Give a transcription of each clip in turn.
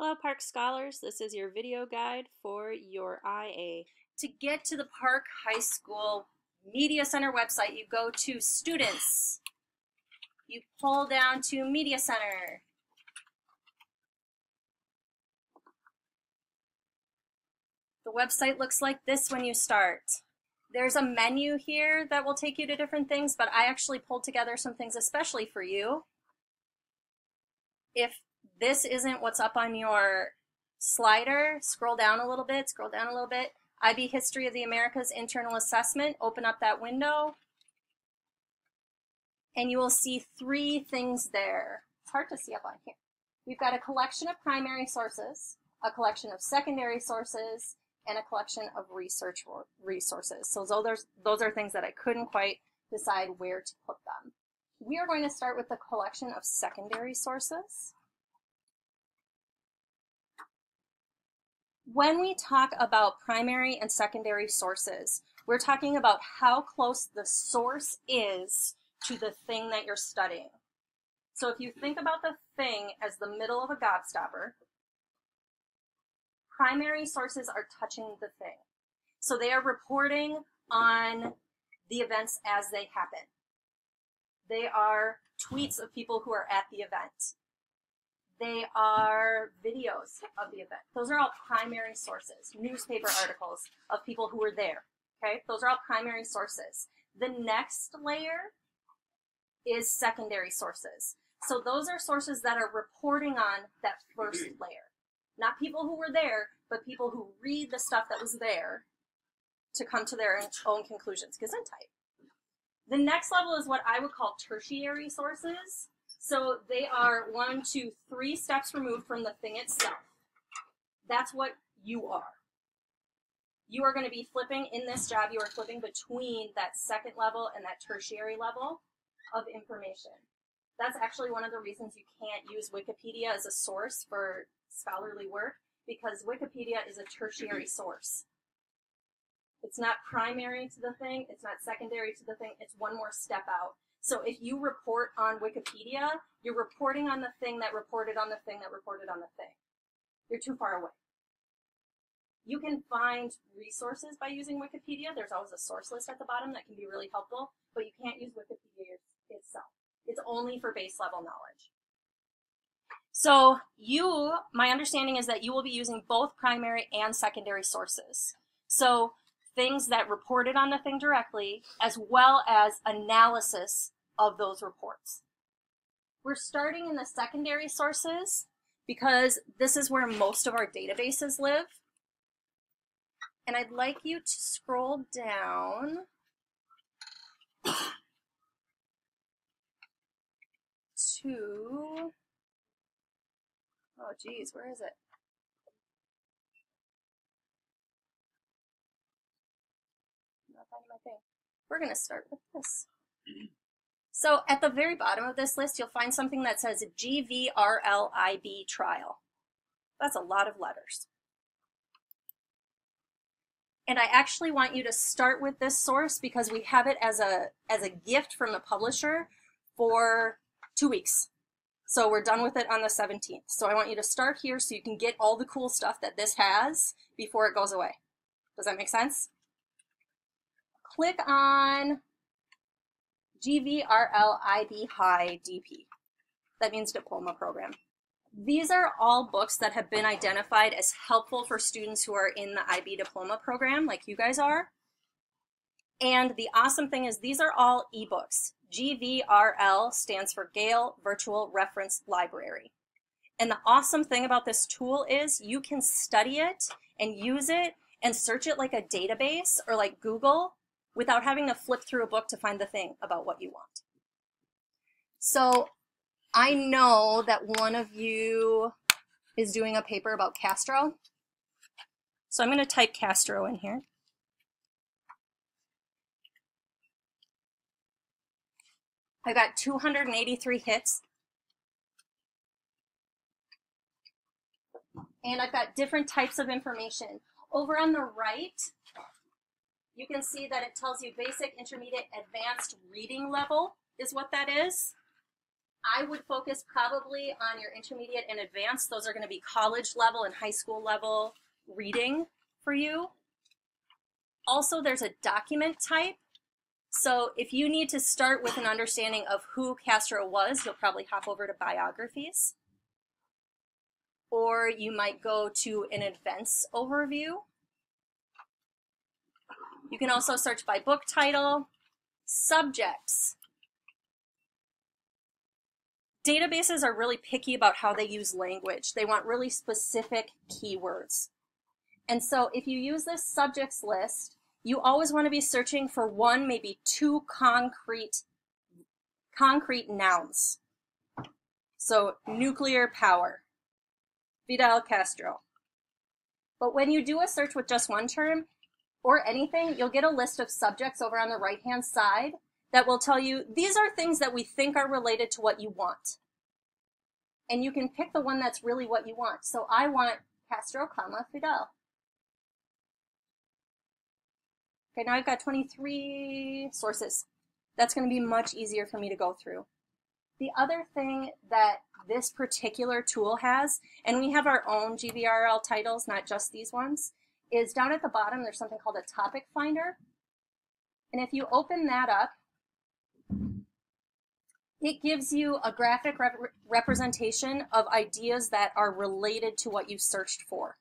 Hello Park Scholars, this is your video guide for your IA. To get to the Park High School Media Center website, you go to Students. You pull down to Media Center. The website looks like this when you start. There's a menu here that will take you to different things, but I actually pulled together some things especially for you. If this isn't what's up on your slider, scroll down a little bit, IB History of the Americas Internal Assessment, open up that window, and you will see three things there. It's hard to see up on here. We've got a collection of primary sources, a collection of secondary sources, and a collection of research resources. So those are things that I couldn't quite decide where to put them. We are going to start with the collection of secondary sources. When we talk about primary and secondary sources, we're talking about how close the source is to the thing that you're studying. So if you think about the thing as the middle of a gobstopper, primary sources are touching the thing. So they are reporting on the events as they happen. They are tweets of people who are at the event. They are videos of the event. Those are all primary sources, newspaper articles of people who were there, okay? Those are all primary sources. The next layer is secondary sources. So those are sources that are reporting on that first layer. Not people who were there, but people who read the stuff that was there to come to their own conclusions. Gesundheit. The next level is what I would call tertiary sources. So they are 1, 2, 3 steps removed from the thing itself. That's what you are. You are going to be flipping in this job, you are flipping between that second level and that tertiary level of information. That's actually one of the reasons you can't use Wikipedia as a source for scholarly work, because Wikipedia is a tertiary source. It's not primary to the thing, it's not secondary to the thing, it's one more step out. So if you report on Wikipedia, you're reporting on the thing that reported on the thing that reported on the thing. You're too far away. You can find resources by using Wikipedia. There's always a source list at the bottom that can be really helpful, but you can't use Wikipedia itself. It's only for base level knowledge. So my understanding is that you will be using both primary and secondary sources. So things that reported on the thing directly, as well as analysis of those reports. We're starting in the secondary sources because this is where most of our databases live. And I'd like you to scroll down to, oh geez, where is it? We're going to start with this. So at the very bottom of this list, you'll find something that says GVRL IB trial. That's a lot of letters. And I actually want you to start with this source because we have it as a gift from the publisher for 2 weeks. So we're done with it on the 17th. So I want you to start here so you can get all the cool stuff that this has before it goes away. Does that make sense? Click on GVRL IB High DP. That means diploma program. These are all books that have been identified as helpful for students who are in the IB diploma program, like you guys are. And the awesome thing is these are all ebooks. GVRL stands for Gale Virtual Reference Library. And the awesome thing about this tool is you can study it and use it and search it like a database or like Google without having to flip through a book to find the thing about what you want. So I know that one of you is doing a paper about Castro. So I'm going to type Castro in here. I've got 283 hits. And I've got different types of information. Over on the right, you can see that it tells you basic, intermediate, advanced reading level is what that is. I would focus probably on your intermediate and advanced. Those are going to be college level and high school level reading for you. Also, there's a document type. So if you need to start with an understanding of who Castro was, you'll probably hop over to biographies. Or you might go to an events overview. You can also search by book title, subjects. Databases are really picky about how they use language. They want really specific keywords. And so if you use this subjects list, you always want to be searching for one, maybe two concrete nouns. So nuclear power, Fidel Castro. But when you do a search with just one term or anything, you'll get a list of subjects over on the right-hand side that will tell you these are things that we think are related to what you want. And you can pick the one that's really what you want. So I want Castro, Fidel. Okay, now I've got 23 sources. That's going to be much easier for me to go through. The other thing that this particular tool has, and we have our own GVRL titles, not just these ones, is down at the bottom there's something called a topic finder. And if you open that up, it gives you a graphic representation of ideas that are related to what you searched for.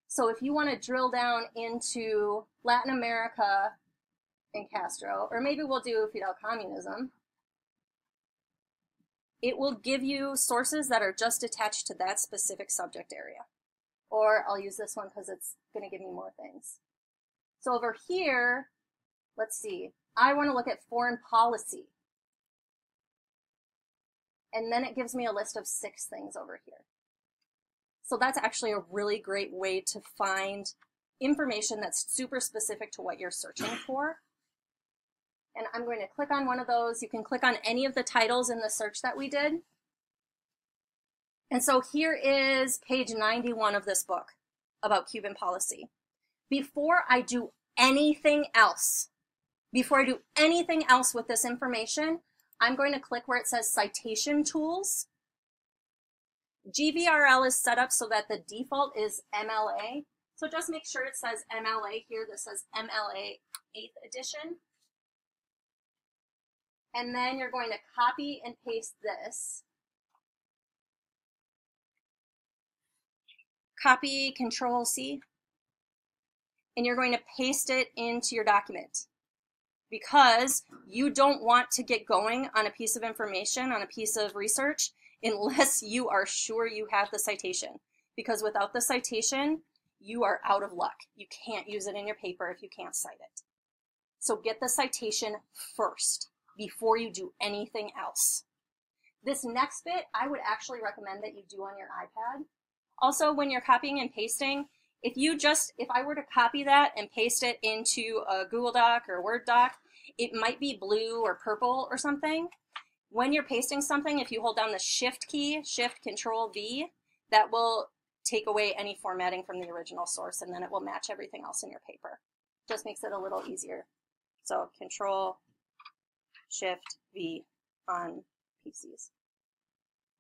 So if you want to drill down into Latin America and Castro, or maybe we'll do Fidel communism, it will give you sources that are just attached to that specific subject area. Or I'll use this one because it's going to give me more things. So over here, let's see, I want to look at foreign policy. And then it gives me a list of 6 things over here. So that's actually a really great way to find information that's super specific to what you're searching for. And I'm going to click on one of those. You can click on any of the titles in the search that we did. And so here is page 91 of this book about Cuban policy. Before I do anything else with this information, I'm going to click where it says Citation Tools. GVRL is set up so that the default is MLA. So just make sure it says MLA here. This says MLA 8th edition. And then you're going to copy and paste this. Copy, Control C. And you're going to paste it into your document. Because you don't want to get going on a piece of information, on a piece of research, unless you are sure you have the citation. Because without the citation, you are out of luck. You can't use it in your paper if you can't cite it. So get the citation first before you do anything else. This next bit, I would actually recommend that you do on your iPad. Also, when you're copying and pasting, if I were to copy that and paste it into a Google Doc or a Word doc, it might be blue or purple or something. When you're pasting something, if you hold down the Shift key, Shift Control V, that will take away any formatting from the original source, and then it will match everything else in your paper. Just makes it a little easier. So Control Shift V on PCs.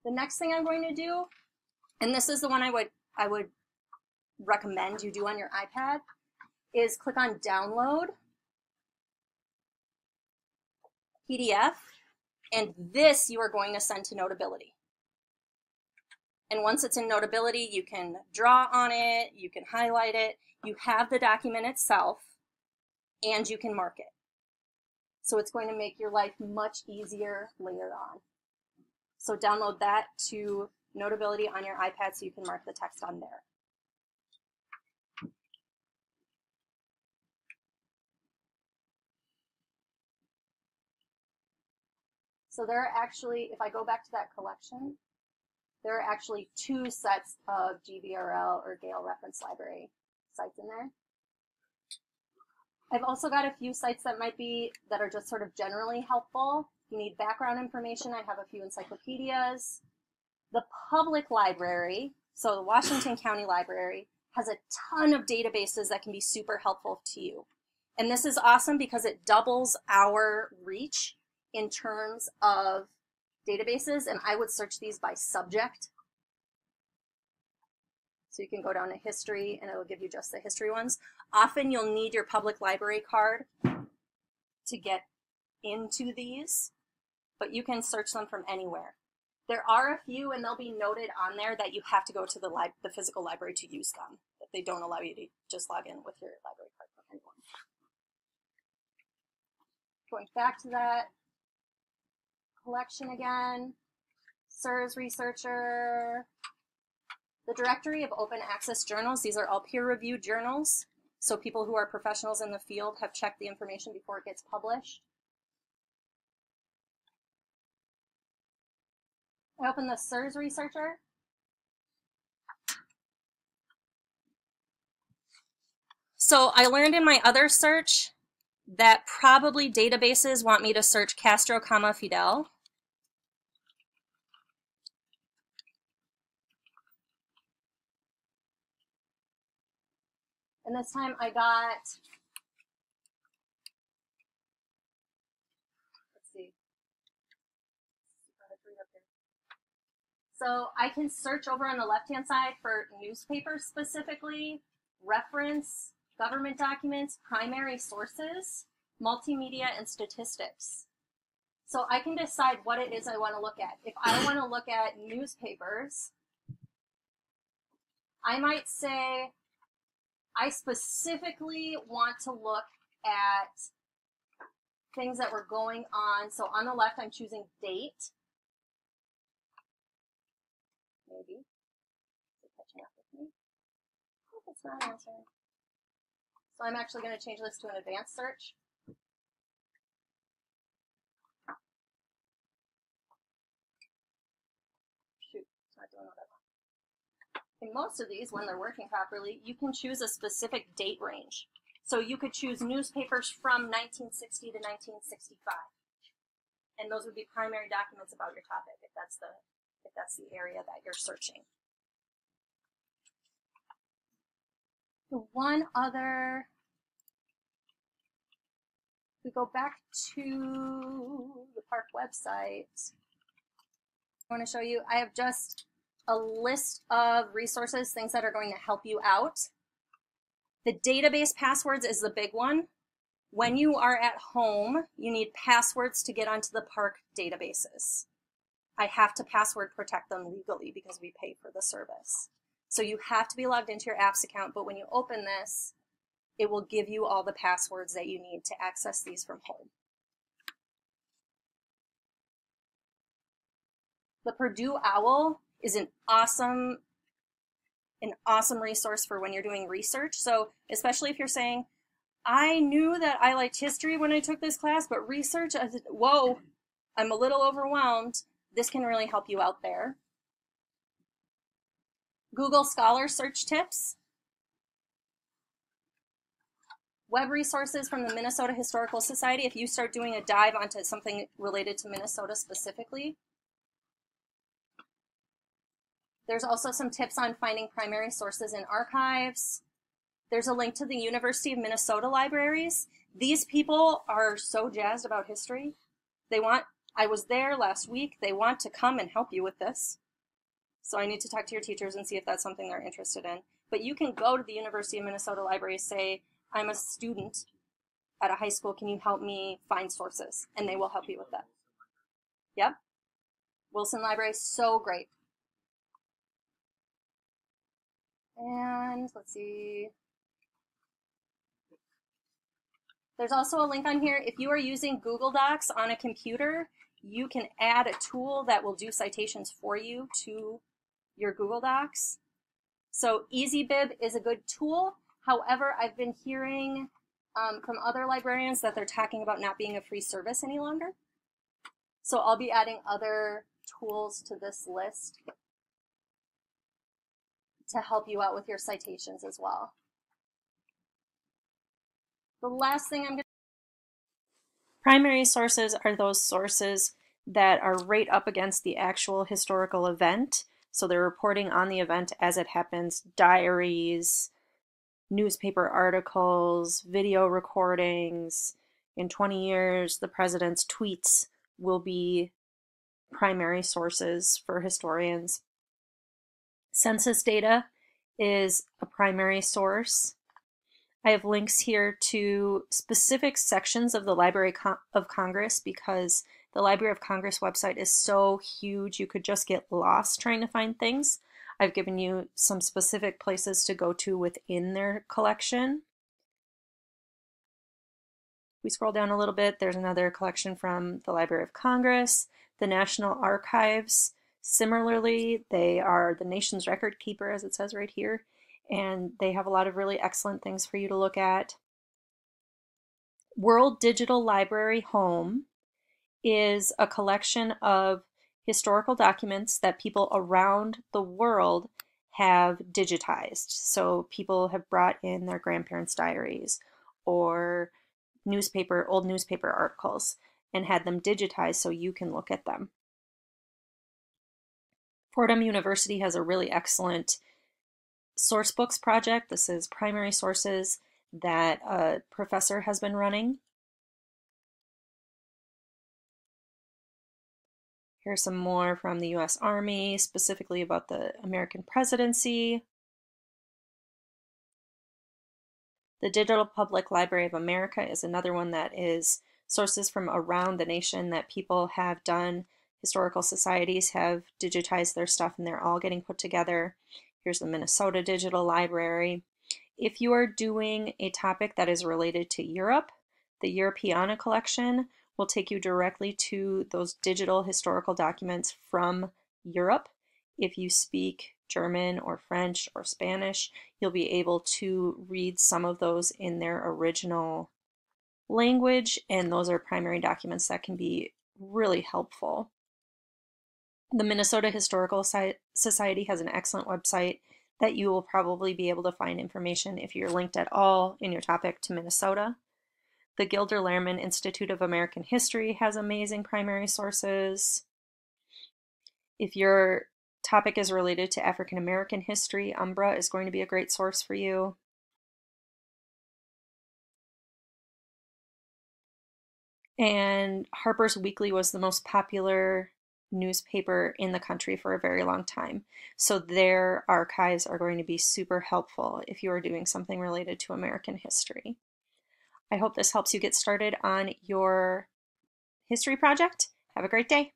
The next thing I'm going to do, and this is the one I would recommend you do on your iPad, is click on Download PDF, and this you are going to send to Notability. And once it's in Notability, you can draw on it, you can highlight it, you have the document itself, and you can mark it. So it's going to make your life much easier later on. So download that to Notability on your iPad so you can mark the text on there. So there are actually, if I go back to that collection, there are actually 2 sets of GVRL or Gale Reference Library sites in there. I've also got a few sites that are just sort of generally helpful. If you need background information, I have a few encyclopedias. The public library, so the Washington County Library, has a ton of databases that can be super helpful to you. And this is awesome because it doubles our reach in terms of databases, and I would search these by subject. So you can go down to history and it'll give you just the history ones. Often you'll need your public library card to get into these, but you can search them from anywhere. There are a few, and they'll be noted on there that you have to go to the physical library to use them, but they don't allow you to just log in with your library card from anyone. Going back to that collection again, SIRS researcher, the directory of open access journals. These are all peer-reviewed journals, so people who are professionals in the field have checked the information before it gets published. I open the SIRS researcher. So I learned in my other search that probably databases want me to search Castro, Fidel. And this time I got, let's see. So I can search over on the left-hand side for newspapers specifically, reference, government documents, primary sources, multimedia, and statistics. So I can decide what it is I want to look at. If I want to look at newspapers, I might say I specifically want to look at things that were going on. So on the left, I'm choosing date. Maybe. Is it catching up with me? I hope it's not answering. So I'm actually going to change this to an advanced search. Shoot, it's not doing what I want. In most of these, when they're working properly, you can choose a specific date range. So you could choose newspapers from 1960 to 1965. And those would be primary documents about your topic if that's the area that you're searching. The one other, we go back to the park website. I want to show you, I have just a list of resources, things that are going to help you out. The database passwords is the big one. When you are at home, you need passwords to get onto the park databases. I have to password protect them legally because we pay for the service. So you have to be logged into your apps account, but when you open this, it will give you all the passwords that you need to access these from home. The Purdue OWL is an awesome resource for when you're doing research. So especially if you're saying, I knew that I liked history when I took this class, but research, whoa, I'm a little overwhelmed. This can really help you out there. Google Scholar search tips. Web resources from the Minnesota Historical Society if you start doing a dive onto something related to Minnesota specifically. There's also some tips on finding primary sources in archives. There's a link to the University of Minnesota libraries. These people are so jazzed about history. I was there last week. They want to come and help you with this. So I need to talk to your teachers and see if that's something they're interested in. But you can go to the University of Minnesota library, say, I'm a student at a high school. Can you help me find sources? And they will help you with that. Yep. Wilson Library, so great. And let's see. There's also a link on here. If you are using Google Docs on a computer, you can add a tool that will do citations for you to your Google Docs. So EasyBib is a good tool. However, I've been hearing from other librarians that they're talking about not being a free service any longer. So I'll be adding other tools to this list to help you out with your citations as well. The last thing I'm going to... Primary sources are those sources that are right up against the actual historical event. So they're reporting on the event as it happens, diaries, newspaper articles, video recordings. In 20 years, the president's tweets will be primary sources for historians. Census data is a primary source. I have links here to specific sections of the Library of Congress because the Library of Congress website is so huge you could just get lost trying to find things. I've given you some specific places to go to within their collection. We scroll down a little bit, there's another collection from the Library of Congress, the National Archives. Similarly, they are the nation's record keeper, as it says right here, and they have a lot of really excellent things for you to look at. World Digital Library Home is a collection of historical documents that people around the world have digitized. So people have brought in their grandparents' diaries or old newspaper articles and had them digitized so you can look at them. Fordham University has a really excellent source books project. This is primary sources that a professor has been running. Here's some more from the US Army, specifically about the American presidency. The Digital Public Library of America is another one that is sources from around the nation that people have done. Historical societies have digitized their stuff and they're all getting put together. Here's the Minnesota Digital Library. If you are doing a topic that is related to Europe, the Europeana collection will take you directly to those digital historical documents from Europe. If you speak German or French or Spanish, you'll be able to read some of those in their original language, and those are primary documents that can be really helpful. The Minnesota Historical Society has an excellent website that you will probably be able to find information if you're linked at all in your topic to Minnesota. The Gilder Lehrman Institute of American History has amazing primary sources. If your topic is related to African American history, Umbra is going to be a great source for you. And Harper's Weekly was the most popular newspaper in the country for a very long time. So their archives are going to be super helpful if you are doing something related to American history. I hope this helps you get started on your history project. Have a great day.